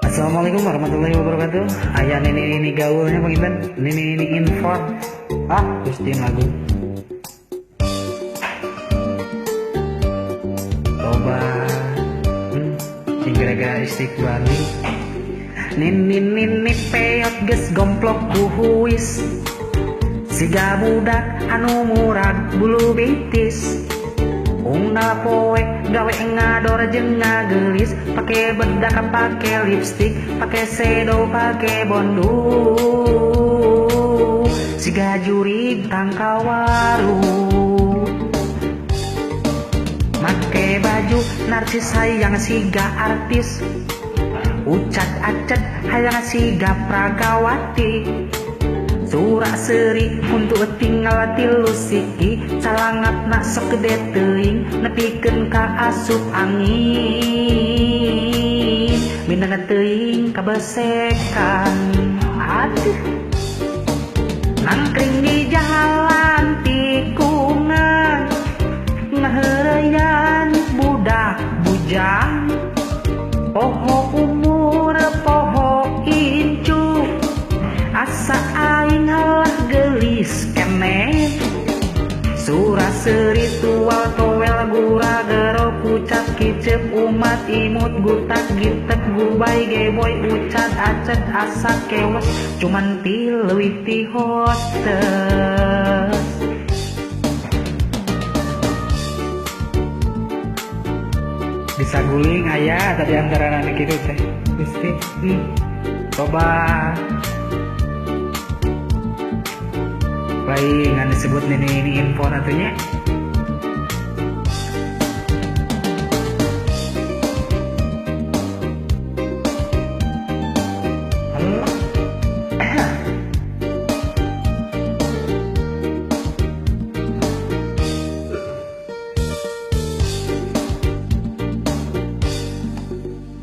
Assalamualaikum warahmatullahi wabarakatuh. Ayah ini gaulnya penginten, ini info. Gusti lagu. Coba, gara-gara istiqbali. Nini peot ges gomplok kuhuis. Siga budak anu murag bulu betis. Unggal poe gawe ngador jeung ngagelis, pake bedak pake lipstick, pake sedo pake bondu. Siga jurig tangkawaru, make baju narsis hayang siga artis, ucat acet hayang siga pragawati. Surak seri untuk tinggal tilu siki, salangat nak sok gede teuing nepikeun ka asup angin. Minangna teuing kabesekan, aduh. Nangkring di jalan tikungan, ngaheureyan budak bujang. Poho umur poho incu, asa aing halah gelis kene. Surah seri tual towel gura gero pucat kicep umat imut gutak gitek gubay geboy ucat acet asa kewas cuman tileuwih ti hostess. Bisa guling aya tadi antara anak kitu teh. Gusti. Coba baik ngan disebut ini info natunya. Halo.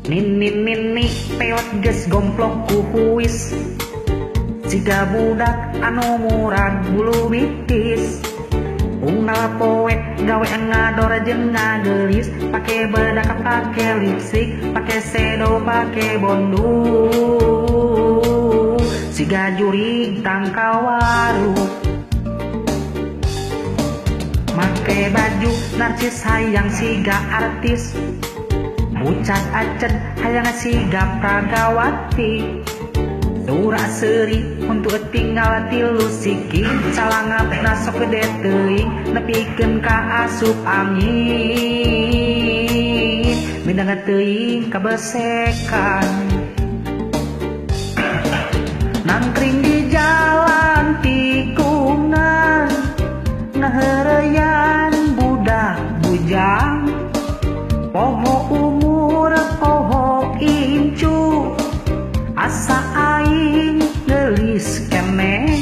Nini peot ges gomplok kuhuis. Siga budak anu murag bulu bitis. Unggal poe gawe ngador jeung ngagelis, pake bedak pake lipstick, pake sedo pake bondu. Siga jurig tangkawaru, make baju narsis hayang siga artis, ucat acet hayang siga pragawati. Surak seri untuk tinggal tilu siki, salangat nasok gede teuing nepikeun ka asup angin. Minangna teuing kabesekan, nangkring di jalan tikungan, ngaheureyan budak bujang. Poho umur poho incu, asa aing gelis kene.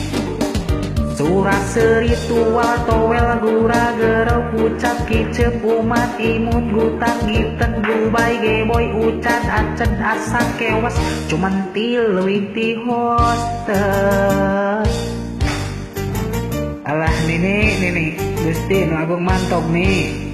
Surah seri tual towel gura gero pucat kicep umat imut gutak gitek gubay geboy ucat acet asa kewas cuman tileuwih ti hostess. Alah nini Gusti nu agung mantog nih.